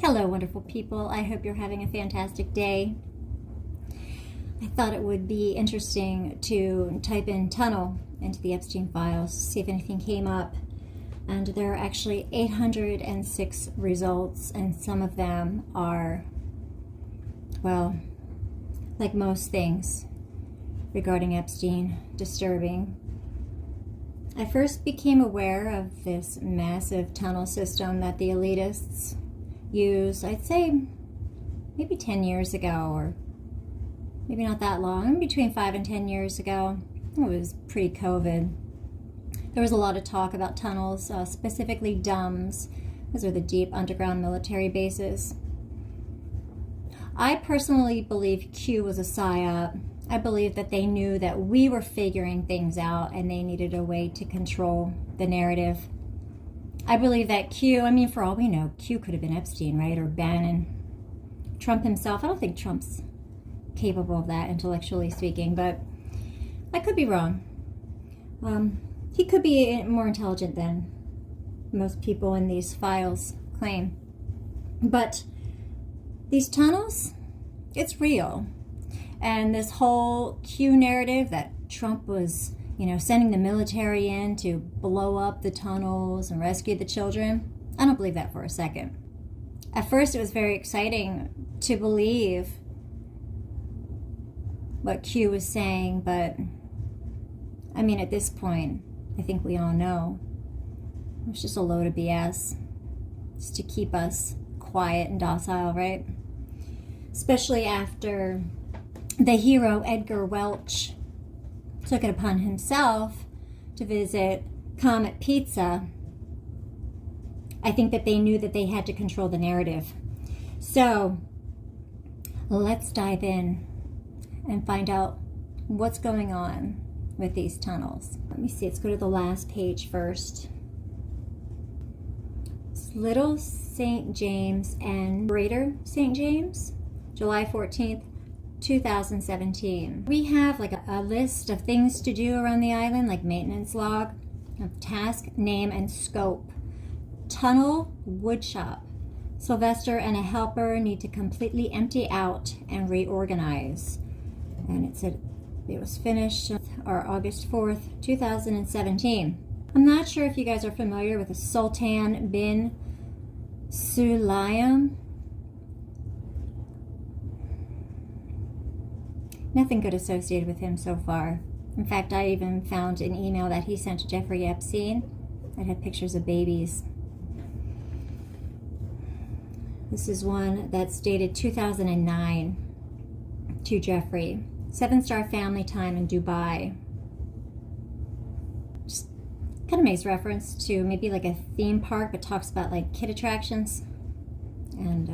Hello, wonderful people. I hope you're having a fantastic day. I thought it would be interesting to type in tunnel into the Epstein files, see if anything came up. And there are actually 806 results, and some of them are, well, like most things regarding Epstein, disturbing. I first became aware of this massive tunnel system that the elitists use, I'd say maybe 10 years ago, or maybe not that long, between 5 and 10 years ago. It was pre-COVID. There was a lot of talk about tunnels, specifically DUMBs. Those are the deep underground military bases. I personally believe Q was a psyop. I believe that they knew that we were figuring things out and they needed a way to control the narrative. I believe that Q, I mean, for all we know, Q could have been Epstein, right? Or Bannon. Trump himself, I don't think Trump's capable of that, intellectually speaking, but I could be wrong. He could be more intelligent than most people in these files claim. But these tunnels, it's real. And this whole Q narrative that Trump was, sending the military in to blow up the tunnels and rescue the children, I don't believe that for a second. At first, it was very exciting to believe what Q was saying, but I mean, at this point, I think we all know it's just a load of BS. Just to keep us quiet and docile, right? Especially after the hero Edgar Welch took it upon himself to visit Comet Pizza. I think that they knew that they had to control the narrative. So let's dive in and find out what's going on with these tunnels. Let me see, let's go to the last page first. It's Little St. James and Greater St. James, July 14th, 2017. We have like a list of things to do around the island, like maintenance log, of task, name, and scope. Tunnel woodshop. Sylvester and a helper need to completely empty out and reorganize. And it said it was finished or August 4th, 2017. I'm not sure if you guys are familiar with the Sultan bin Sulaim. Nothing good associated with him so far. In fact, I even found an email that he sent to Jeffrey Epstein that had pictures of babies. This is one that's dated 2009 to Jeffrey. 7-star family time in Dubai. Just kind of makes reference to maybe like a theme park, but talks about like kid attractions and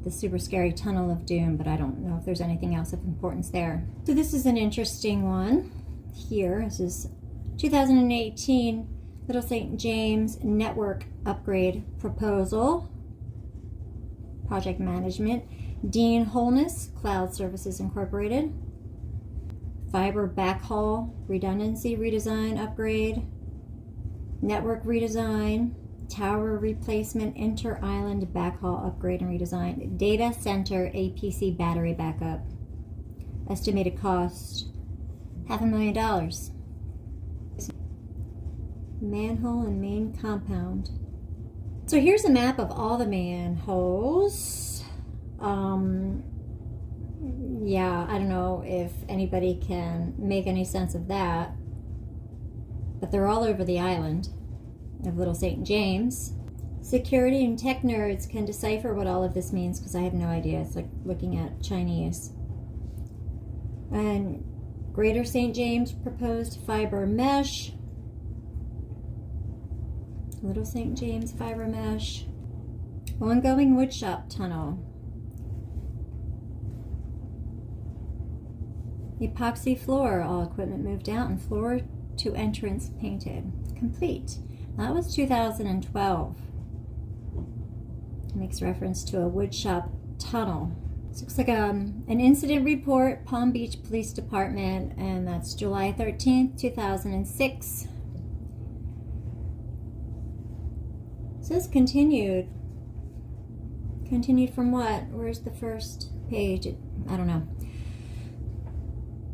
the super scary tunnel of doom, but I don't know if there's anything else of importance there. So this is an interesting one here. This is 2018 Little St. James Network Upgrade Proposal. Project Management. Dean Holness, Cloud Services Incorporated. Fiber backhaul redundancy redesign upgrade. Network redesign. Tower replacement, inter-island backhaul upgrade and redesign. Data center APC battery backup. Estimated cost $500,000. Manhole and main compound. So here's a map of all the manholes. Yeah, I don't know if anybody can make any sense of that, but they're all over the island of Little St. James. Security and tech nerds can decipher what all of this means, because I have no idea. It's like looking at Chinese. And Greater St. James proposed fiber mesh. Little St. James fiber mesh. Ongoing woodshop tunnel. Epoxy floor, all equipment moved out and floor to entrance painted. Complete. That was 2012. It makes reference to a woodshop tunnel. This looks like an incident report, Palm Beach Police Department, and that's July 13th, 2006. It says continued. Continued from what? Where's the first page? I don't know.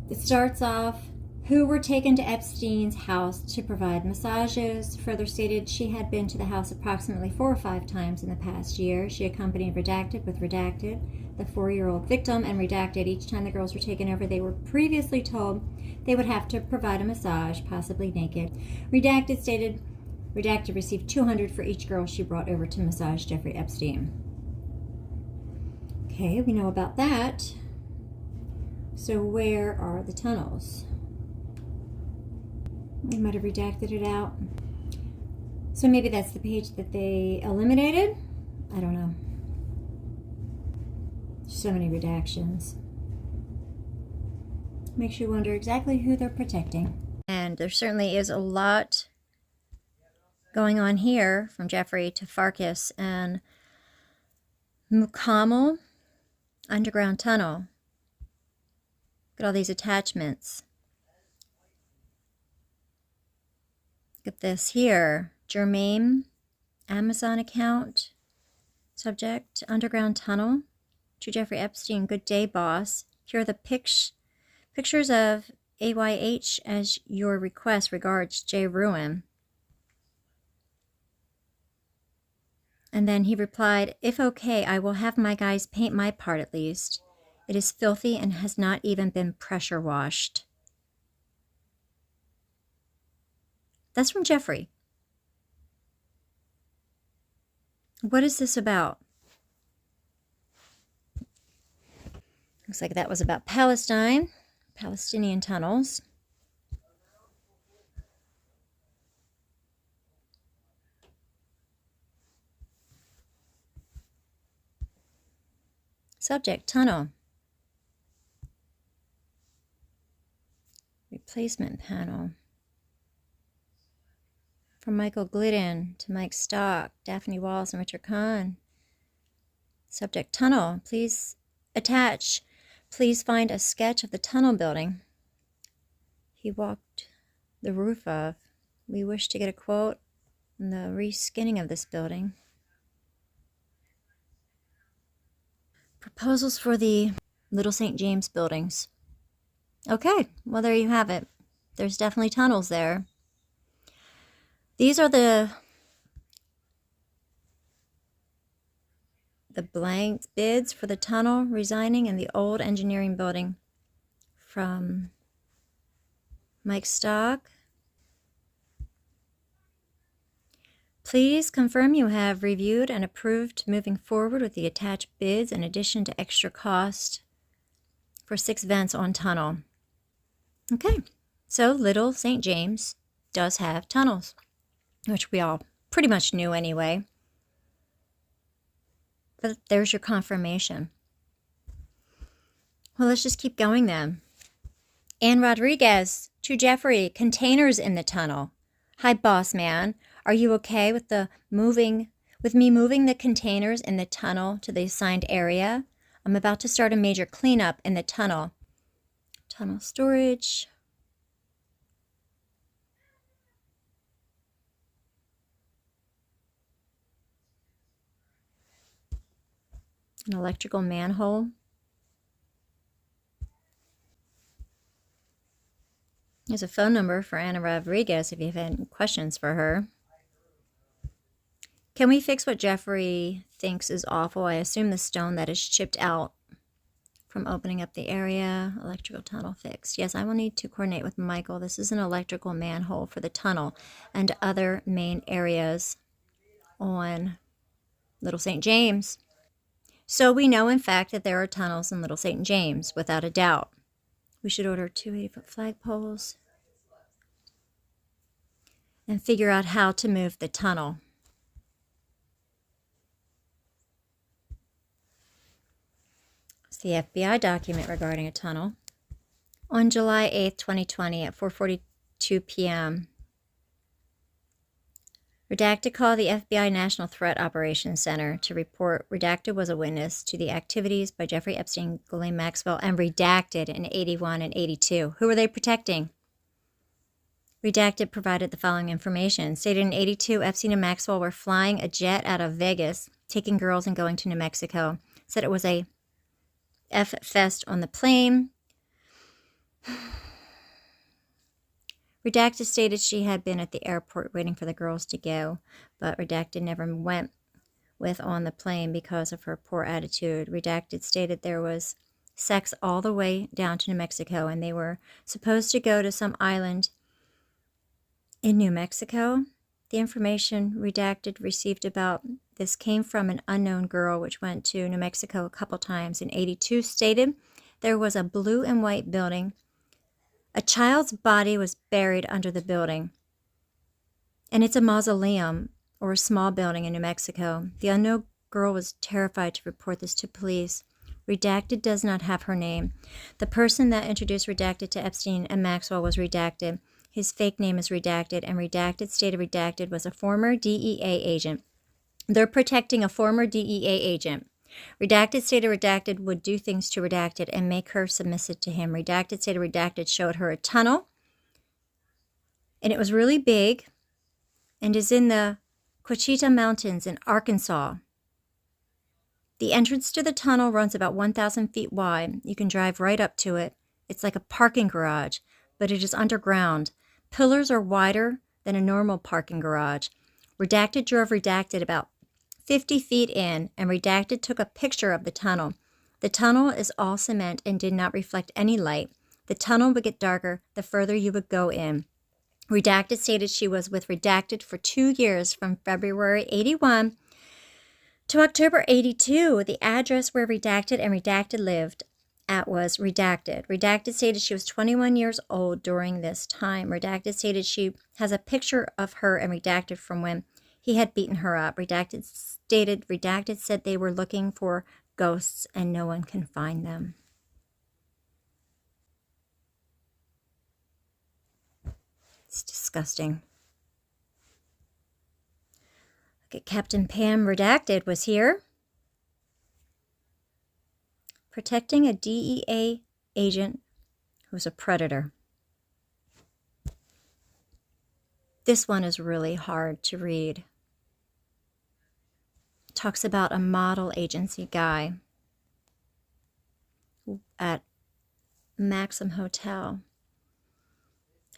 It starts off, who were taken to Epstein's house to provide massages. Further stated, she had been to the house approximately 4 or 5 times in the past year. She accompanied Redacted with Redacted, the 4-year-old victim, and Redacted. Each time the girls were taken over, they were previously told they would have to provide a massage, possibly naked. Redacted stated Redacted received $200 for each girl she brought over to massage Jeffrey Epstein. Okay, we know about that. So where are the tunnels? We might have redacted it out. So maybe that's the page that they eliminated? I don't know. So many redactions. Makes you wonder exactly who they're protecting. And there certainly is a lot going on here from Jeffrey to Farkas and Mukamal underground tunnel. Look at all these attachments. Look at this here. Germain, Amazon account. Subject, underground tunnel. To Jeffrey Epstein, good day, boss. Here are the pictures of AYH as your request. Regards, J. Ruin. And then he replied, if okay, I will have my guys paint my part at least. It is filthy and has not even been pressure washed. That's from Jeffrey. What is this about? Looks like that was about Palestine, Palestinian tunnels. Subject, tunnel. Replacement panel. From Michael Glidden to Mike Stock, Daphne Walls, and Richard Kahn. Subject, tunnel. Please attach. Please find a sketch of the tunnel building he walked the roof of. We wish to get a quote on the reskinning of this building. Proposals for the Little St. James buildings. Okay, well, there you have it. There's definitely tunnels there. These are the blank bids for the tunnel resigning in the old engineering building from Mike Stock. Please confirm you have reviewed and approved moving forward with the attached bids in addition to extra cost for 6 vents on tunnel. Okay, so Little St. James does have tunnels, which we all pretty much knew anyway. But there's your confirmation. Well, let's just keep going then. Ann Rodriguez to Jeffrey, containers in the tunnel. Hi, boss man. Are you okay with me moving the containers in the tunnel to the assigned area? I'm about to start a major cleanup in the tunnel. Tunnel storage. An electrical manhole. There's a phone number for Anna Rodriguez if you have any questions for her. Can we fix what Jeffrey thinks is awful? I assume the stone that is chipped out from opening up the area. Electrical tunnel fixed. Yes, I will need to coordinate with Michael. This is an electrical manhole for the tunnel and other main areas on Little St. James. So we know, in fact, that there are tunnels in Little St. James, without a doubt. We should order 2 80-foot flagpoles and figure out how to move the tunnel. It's the FBI document regarding a tunnel. On July 8th, 2020 at 4:42 p.m., Redacted called the FBI National Threat Operations Center to report Redacted was a witness to the activities by Jeffrey Epstein, Ghislaine Maxwell, and Redacted in 81 and 82. Who were they protecting? Redacted provided the following information. Stated in 82, Epstein and Maxwell were flying a jet out of Vegas taking girls and going to New Mexico. Said it was a F fest on the plane. Redacted stated she had been at the airport waiting for the girls to go, but Redacted never went with on the plane because of her poor attitude. Redacted stated there was sex all the way down to New Mexico, and they were supposed to go to some island in New Mexico. The information Redacted received about this came from an unknown girl which went to New Mexico a couple times. In 82 stated there was a blue and white building. A child's body was buried under the building, and it's a mausoleum or a small building in New Mexico. The unknown girl was terrified to report this to police. Redacted does not have her name. The person that introduced Redacted to Epstein and Maxwell was Redacted. His fake name is Redacted, and Redacted stated Redacted was a former DEA agent. They're protecting a former DEA agent. Redacted stated Redacted would do things to Redacted and make her submissive to him. Redacted stated Redacted showed her a tunnel, and it was really big, and is in the Cochita Mountains in Arkansas. The entrance to the tunnel runs about 1,000 feet wide. You can drive right up to it. It's like a parking garage, but it is underground. Pillars are wider than a normal parking garage. Redacted drove Redacted about 50 feet in, and Redacted took a picture of the tunnel. The tunnel is all cement and did not reflect any light. The tunnel would get darker the further you would go in. Redacted stated she was with Redacted for 2 years, from February 81 to October 82. The address where Redacted and Redacted lived at was Redacted. Redacted stated she was 21 years old during this time. Redacted stated she has a picture of her and Redacted from when he had beaten her up. Redacted stated Redacted said they were looking for ghosts and no one can find them. It's disgusting. Look at Captain Pam. Redacted was here protecting a DEA agent who's a predator. This one is really hard to read. It talks about a model agency guy at Maxim Hotel.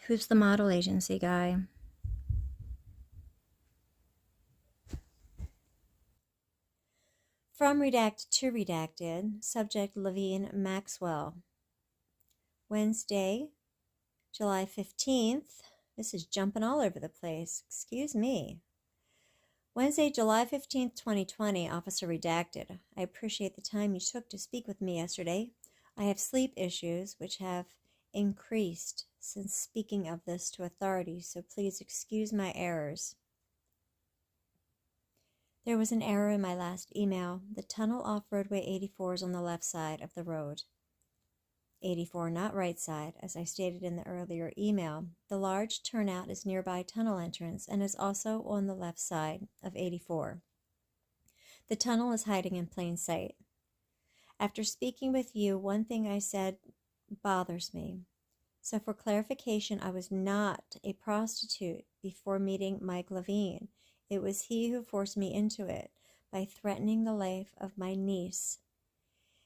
Who's the model agency guy? From Redacted to Redacted, subject Levine Maxwell. Wednesday, July 15th. This is jumping all over the place. Excuse me. Wednesday, July 15th, 2020, Officer Redacted. I appreciate the time you took to speak with me yesterday. I have sleep issues, which have increased since speaking of this to authorities, so please excuse my errors. There was an error in my last email. The tunnel off roadway 84 is on the left side of the road. 84, not right side, as I stated in the earlier email. The large turnout is nearby tunnel entrance and is also on the left side of 84. The tunnel is hiding in plain sight. After speaking with you, one thing I said bothers me. So for clarification, I was not a prostitute before meeting Mike Levine. It was he who forced me into it by threatening the life of my niece.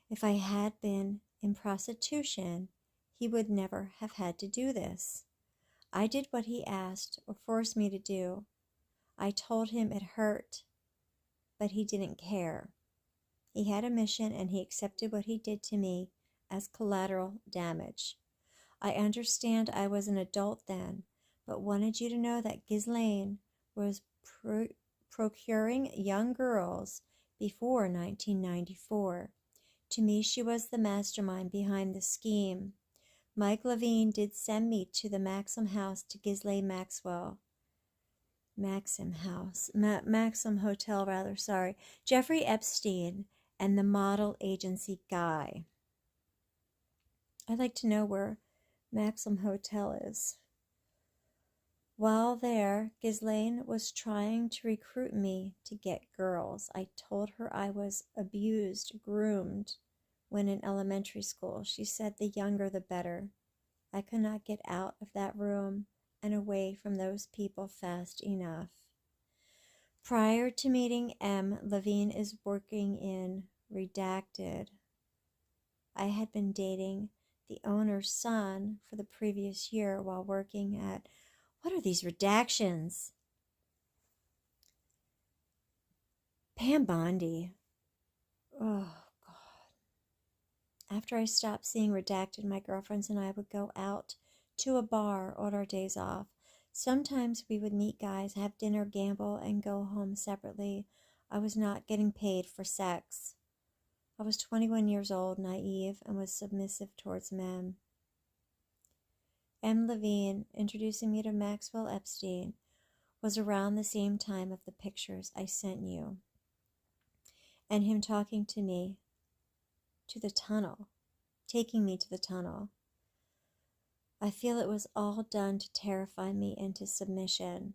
If I had been in prostitution, he would never have had to do this. I did what he asked or forced me to do. I told him it hurt, but he didn't care. He had a mission and he accepted what he did to me as collateral damage. I understand I was an adult then, but wanted you to know that Ghislaine was procuring young girls before 1994. To me, she was the mastermind behind the scheme. Mike Levine did send me to the Maxim house to Ghislaine Maxwell. Maxim Hotel, rather, sorry. Jeffrey Epstein and the model agency guy. I'd like to know where Maxim Hotel is. While there, Ghislaine was trying to recruit me to get girls. I told her I was abused, groomed when in elementary school. She said the younger the better. I could not get out of that room and away from those people fast enough. Prior to meeting M, Levine is working in Redacted. I had been dating the owner's son for the previous year while working at, what are these redactions? Pam Bondi. Oh, God. After I stopped seeing Redacted, my girlfriends and I would go out to a bar on our days off. Sometimes we would meet guys, have dinner, gamble, and go home separately. I was not getting paid for sex. I was 21 years old, naive, and was submissive towards men. M. Levine, introducing me to Maxwell Epstein, was around the same time of the pictures I sent you, and him talking to me to the tunnel, taking me to the tunnel. I feel it was all done to terrify me into submission.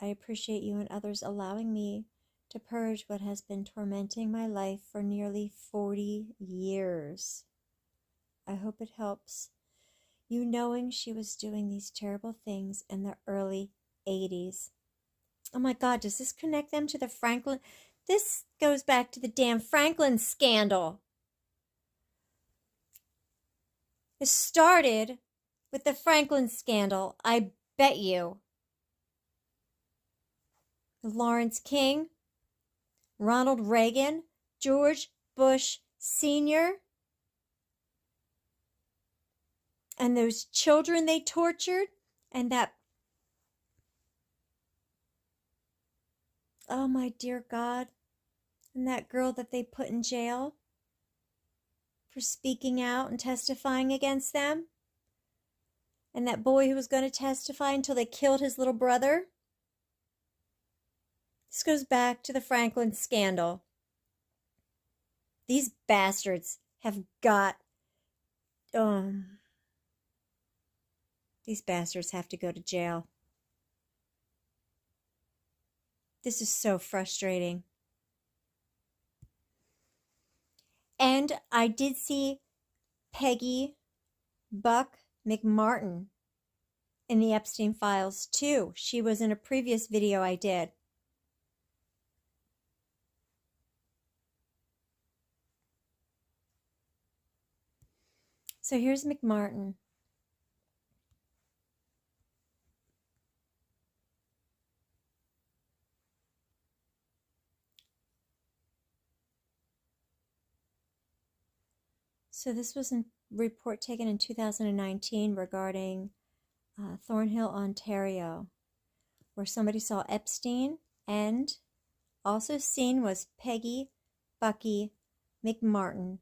I appreciate you and others allowing me to purge what has been tormenting my life for nearly 40 years. I hope it helps you knowing she was doing these terrible things in the early 80s. Oh my God, does this connect them to the Franklin? This goes back to the damn Franklin scandal. It started with the Franklin scandal, I bet you. Lawrence King, Ronald Reagan, George Bush Sr., and those children they tortured, and that, oh my dear God, and that girl that they put in jail for speaking out and testifying against them, and that boy who was going to testify until they killed his little brother. This goes back to the Franklin scandal. These bastards have got, these bastards have to go to jail. This is so frustrating. And I did see Peggy Buck McMartin in the Epstein files too. She was in a previous video I did. So here's McMartin. So this was a report taken in 2019 regarding Thornhill, Ontario, where somebody saw Epstein, and also seen was Peggy Bucky McMartin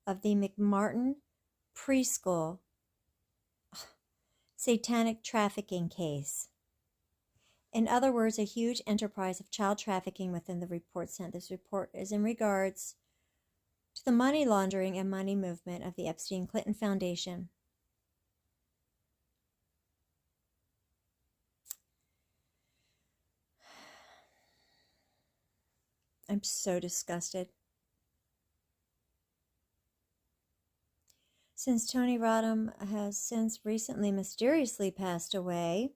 of the McMartin Preschool satanic trafficking case. In other words, a huge enterprise of child trafficking within the report sent. This report is in regards to the money laundering and money movement of the Epstein Clinton Foundation. I'm so disgusted. Since Tony Rodham has since recently mysteriously passed away,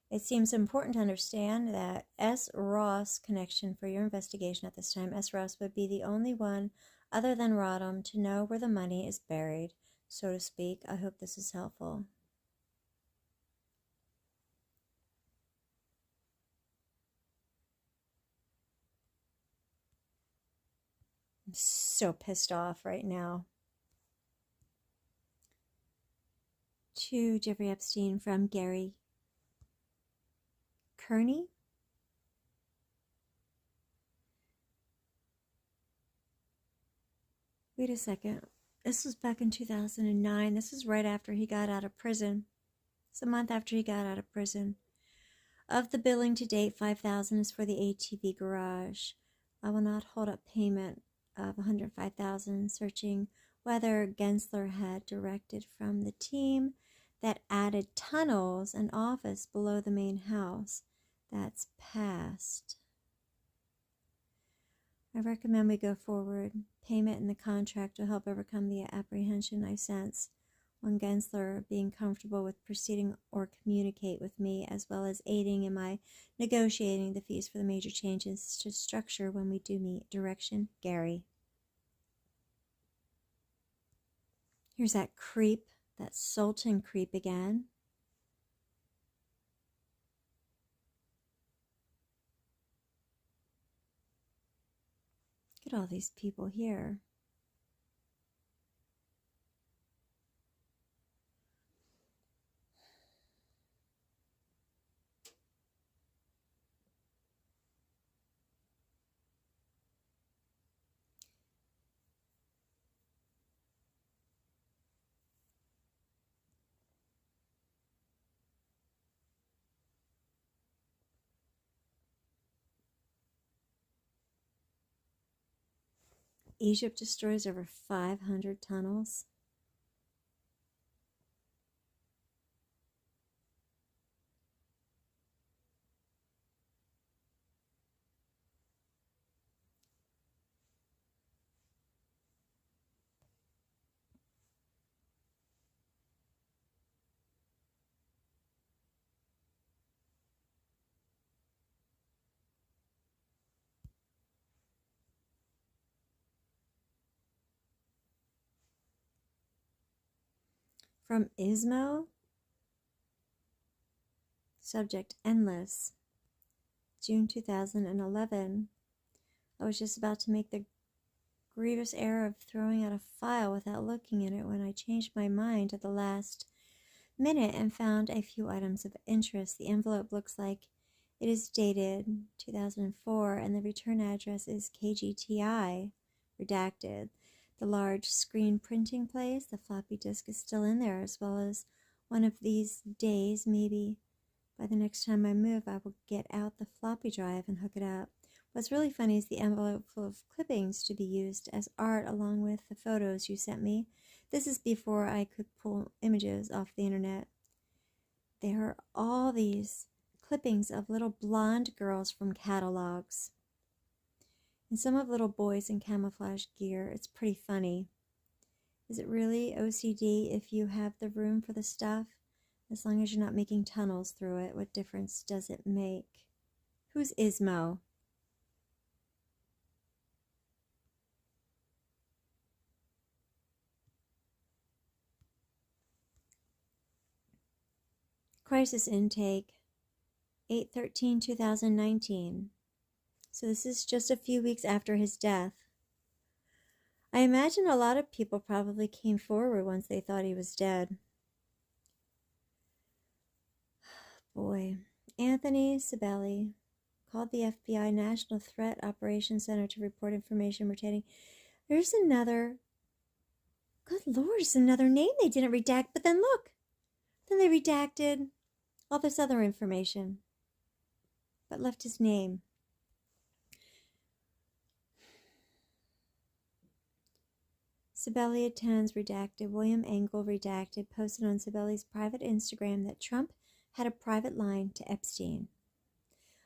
it seems important to understand that S. Ross connection for your investigation at this time. S. Ross would be the only one other than Rodham to know where the money is buried, so to speak. I hope this is helpful. I'm so pissed off right now. To Jeffrey Epstein from Gary Kearney. Wait a second. This was back in 2009. This is right after he got out of prison. It's a month after he got out of prison. Of the billing to date, $5,000 is for the ATV garage. I will not hold up payment of $105,000, searching whether Gensler had directed from the team that added tunnels and office below the main house. That's passed. I recommend we go forward. Payment in the contract will help overcome the apprehension I sense One Gensler being comfortable with proceeding or communicate with me, as well as aiding in my negotiating the fees for the major changes to structure when we do meet. Direction, Gary. Here's that creep, that Sultan creep again. Look at all these people here. Egypt destroys over 500 tunnels. From Ismo, subject endless, June 2011. I was just about to make the grievous error of throwing out a file without looking at it when I changed my mind at the last minute and found a few items of interest. The envelope looks like it is dated 2004 and the return address is KGTI, redacted. The large screen printing place, the floppy disk is still in there, as well as one of these days, maybe by the next time I move, I will get out the floppy drive and hook it up. What's really funny is the envelope full of clippings to be used as art along with the photos you sent me. This is before I could pull images off the internet. There are all these clippings of little blonde girls from catalogs. And some of little boys in camouflage gear. It's pretty funny. Is it really OCD if you have the room for the stuff? As long as you're not making tunnels through it, what difference does it make? Who's Ismo? Crisis intake, 8/13/2019. So this is just a few weeks after his death. I imagine a lot of people probably came forward once they thought he was dead. Boy, Anthony Sibeli called the FBI National Threat Operations Center to report information pertaining. There's another, good Lord, there's another name they didn't redact, but then look, then they redacted all this other information, but left his name. Sibeli attends redacted. William Engel redacted posted on Sibeli's private Instagram that Trump had a private line to Epstein.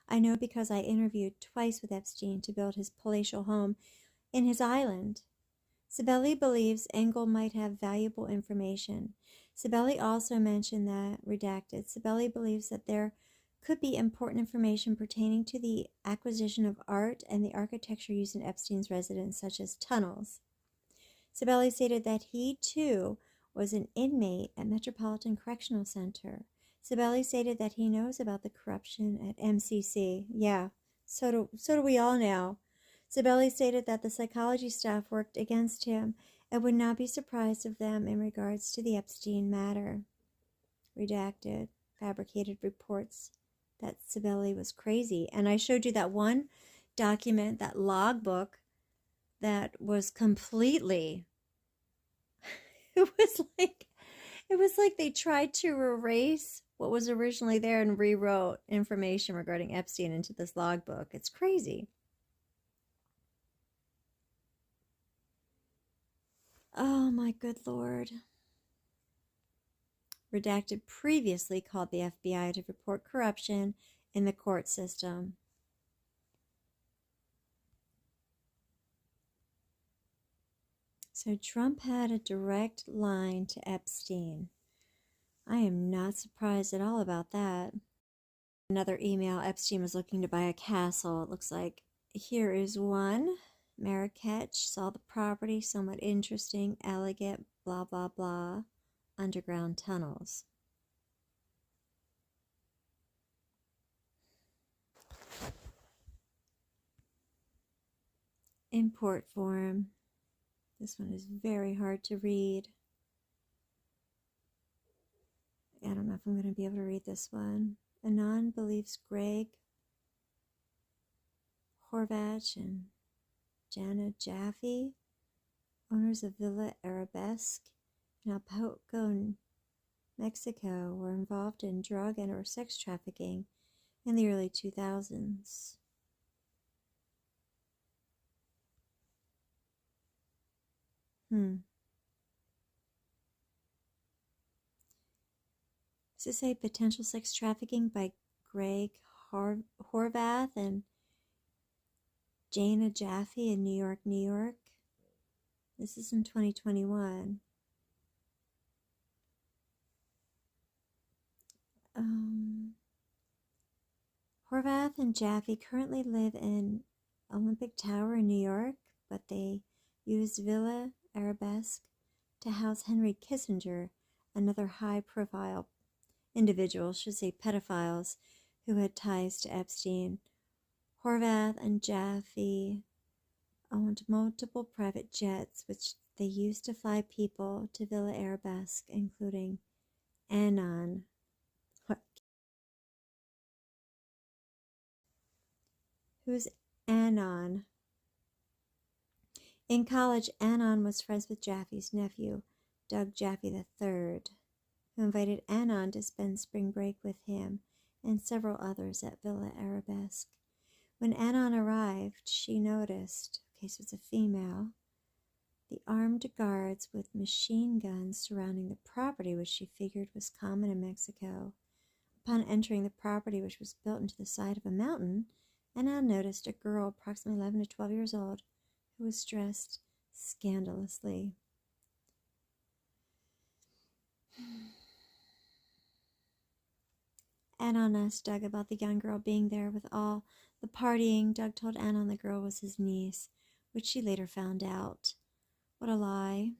I know because I interviewed twice with Epstein to build his palatial home in his island. Sibeli believes Engel might have valuable information. Sibeli also mentioned that, redacted, Sibeli believes that there could be important information pertaining to the acquisition of art and the architecture used in Epstein's residence, such as tunnels. Sibeli stated that he, too, was an inmate at Metropolitan Correctional Center. Sibeli stated that he knows about the corruption at MCC. Yeah, so do we all now. Sibeli stated that the psychology staff worked against him and would not be surprised of them in regards to the Epstein matter. Redacted, fabricated reports that Sibeli was crazy. And I showed you that one document, that logbook, that was completely, it was like they tried to erase what was originally there and rewrote information regarding Epstein into this logbook. It's crazy. Oh my good Lord. Redacted previously called the FBI to report corruption in the court system. So Trump had a direct line to Epstein. I am not surprised at all about that. Another email, Epstein was looking to buy a castle. It looks like here is one. Marrakech, saw the property, somewhat interesting, elegant, blah, blah, blah. Underground tunnels. Import form. This one is very hard to read. I don't know if I'm going to be able to read this one. Anon believes Greg Horvath and Jana Jaffe, owners of Villa Arabesque in Acapulco, Mexico, were involved in drug and or sex trafficking in the early 2000s. Does it say potential sex trafficking by Greg Horvath and Jana Jaffe in New York, New York? This is in 2021. Horvath and Jaffe currently live in Olympic Tower in New York, but they used Villa Arabesque to house Henry Kissinger, another high-profile individual, should say pedophiles, who had ties to Epstein. Horvath and Jaffe owned multiple private jets, which they used to fly people to Villa Arabesque, including Anon. Who's Anon? In college, Anon was friends with Jaffe's nephew, Doug Jaffe III, who invited Anon to spend spring break with him and several others at Villa Arabesque. When Anon arrived, she noticed, okay, so it's a female, the armed guards with machine guns surrounding the property, which she figured was common in Mexico. Upon entering the property, which was built into the side of a mountain, Anon noticed a girl approximately 11 to 12 years old who was dressed scandalously. Anon asked Doug about the young girl being there with all the partying. Doug told Anon the girl was his niece, which she later found out. What a lie.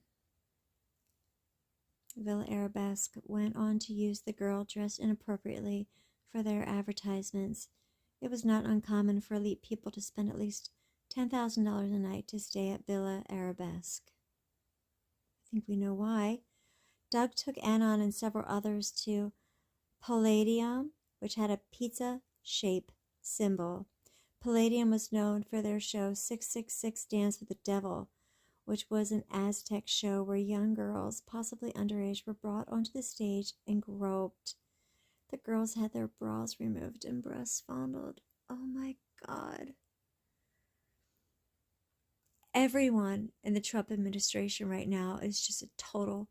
Villa Arabesque went on to use the girl dressed inappropriately for their advertisements. It was not uncommon for elite people to spend at least $10,000 a night to stay at Villa Arabesque. I think we know why. Doug took Anon and several others to Palladium, which had a pizza-shaped symbol. Palladium was known for their show 666 Dance with the Devil, which was an Aztec show where young girls, possibly underage, were brought onto the stage and groped. The girls had their bras removed and breasts fondled. Oh my God. Everyone in the Trump administration right now is just a total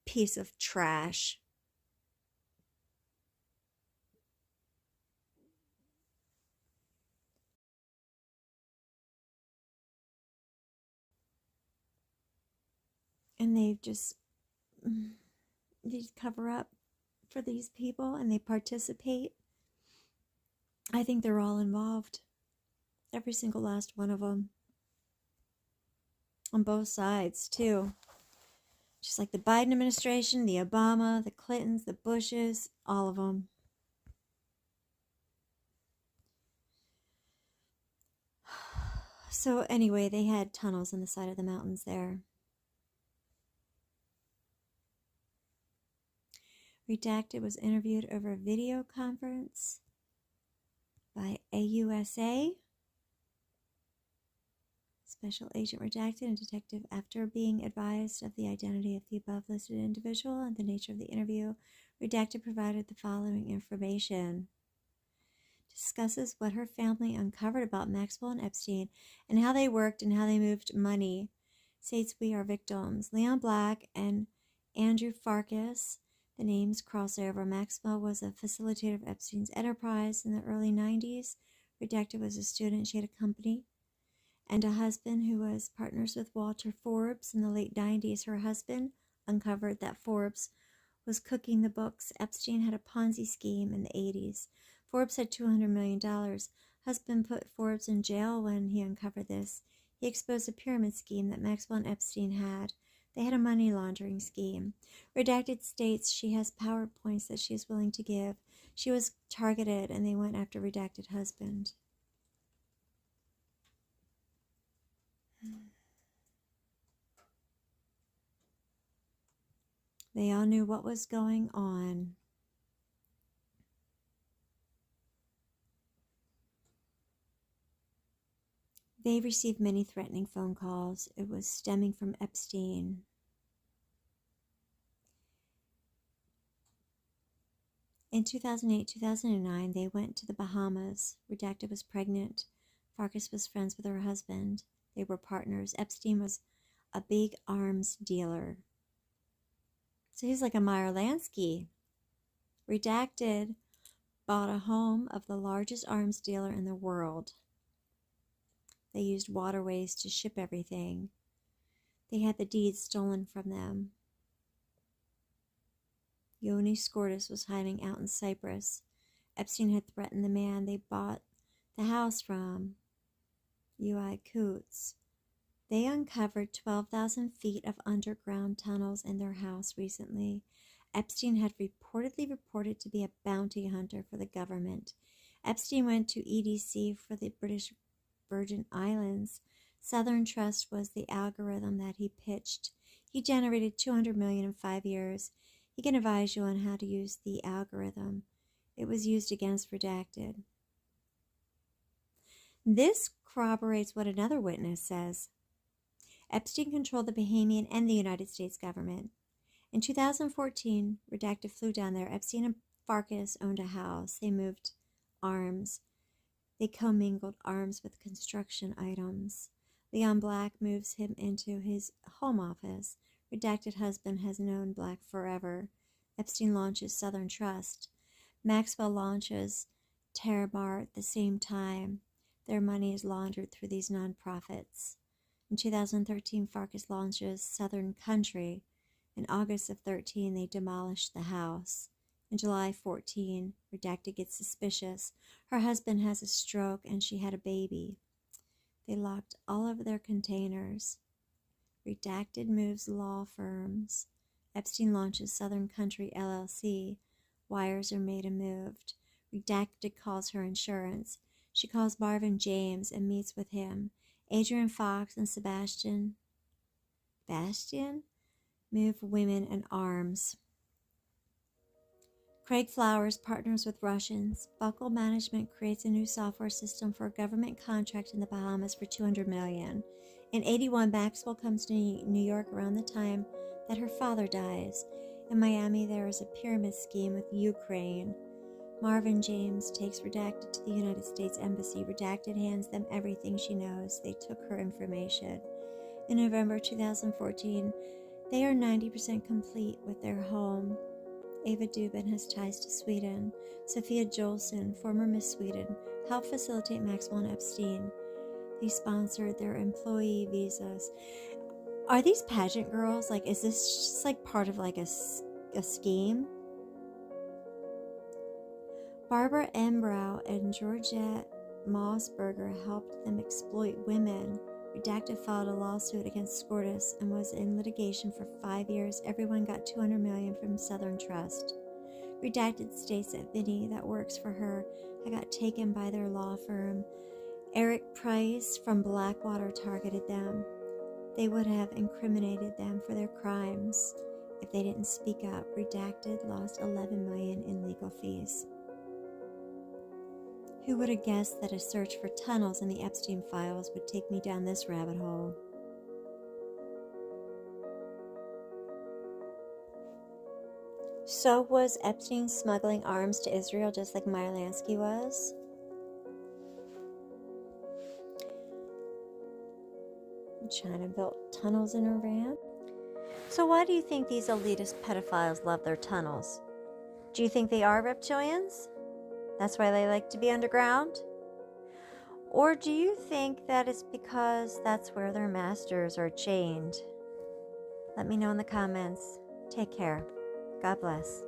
piece of trash. And they cover up for these people and they participate. I think they're all involved. Every single last one of them. On both sides, too. Just like the Biden administration, the Obama, the Clintons, the Bushes, all of them. So anyway, they had tunnels on the side of the mountains there. Redacted was interviewed over a video conference by AUSA. Special Agent Redacted and Detective, after being advised of the identity of the above listed individual and the nature of the interview, Redacted provided the following information. Discusses what her family uncovered about Maxwell and Epstein and how they worked and how they moved money. States we are victims. Leon Black and Andrew Farkas. The names cross over. Maxwell was a facilitator of Epstein's enterprise in the early 90s. Redacted was a student. She had a company. and a husband who was partners with Walter Forbes in the late 90s. Her husband uncovered that Forbes was cooking the books. Epstein had a Ponzi scheme in the 80s. Forbes had $200 million. Husband put Forbes in jail when he uncovered this. He exposed a pyramid scheme that Maxwell and Epstein had. They had a money laundering scheme. Redacted states she has PowerPoints that she is willing to give. She was targeted, and they went after redacted husband. They all knew what was going on. They received many threatening phone calls. It was stemming from Epstein. In 2008-2009, they went to the Bahamas. Redacted was pregnant. Farkas was friends with her husband. They were partners. Epstein was a big arms dealer. So he's like a Meyer Lansky. Redacted bought a home of the largest arms dealer in the world. They used waterways to ship everything. They had the deeds stolen from them. Yoni Skordas was hiding out in Cyprus. Epstein had threatened the man they bought the house from, U.I. Coots. They uncovered 12,000 feet of underground tunnels in their house recently. Epstein had reported to be a bounty hunter for the government. Epstein went to EDC for the British Virgin Islands. Southern Trust was the algorithm that he pitched. He generated $200 million in 5 years. He can advise you on how to use the algorithm. It was used against Redacted. This corroborates what another witness says. Epstein controlled the Bahamian and the United States government. In 2014, Redacted flew down there. Epstein and Farkas owned a house. They moved arms. They commingled arms with construction items. Leon Black moves him into his home office. Redacted husband has known Black forever. Epstein launches Southern Trust. Maxwell launches Terrabar at the same time. Their money is laundered through these nonprofits. In 2013, Farkas launches Southern Country. In August of 13, they demolished the house. In July 14, Redacted gets suspicious. Her husband has a stroke and she had a baby. They locked all of their containers. Redacted moves law firms. Epstein launches Southern Country LLC. Wires are made and moved. Redacted calls her insurance. She calls Marvin James and meets with him. Adrian Fox and Sebastian move women and arms. Craig Flowers partners with Russians. Buckle Management creates a new software system for a government contract in the Bahamas for $200 million. In 81, Maxwell comes to New York around the time that her father dies. In Miami, there is a pyramid scheme with Ukraine. Marvin James takes Redacted to the United States Embassy. Redacted hands them everything she knows. They took her information. In November 2014, they are 90% complete with their home. Ava Dubin has ties to Sweden. Sophia Jolson, former Miss Sweden, helped facilitate Maxwell and Epstein. They sponsored their employee visas. Are these pageant girls, like, is this just like part of like a scheme? Barbara Embrow and Georgette Mossberger helped them exploit women. Redacted filed a lawsuit against Skordas and was in litigation for 5 years. Everyone got $200 million from Southern Trust. Redacted states that Vinny, that works for her, had got taken by their law firm. Eric Price from Blackwater targeted them. They would have incriminated them for their crimes if they didn't speak up. Redacted lost $11 million in legal fees. Who would have guessed that a search for tunnels in the Epstein files would take me down this rabbit hole? So was Epstein smuggling arms to Israel just like Meyer Lansky was? China built tunnels in Iran. So why do you think these elitist pedophiles love their tunnels? Do you think they are reptilians? That's why they like to be underground? Or do you think that it's because that's where their masters are chained? Let me know in the comments. Take care. God bless.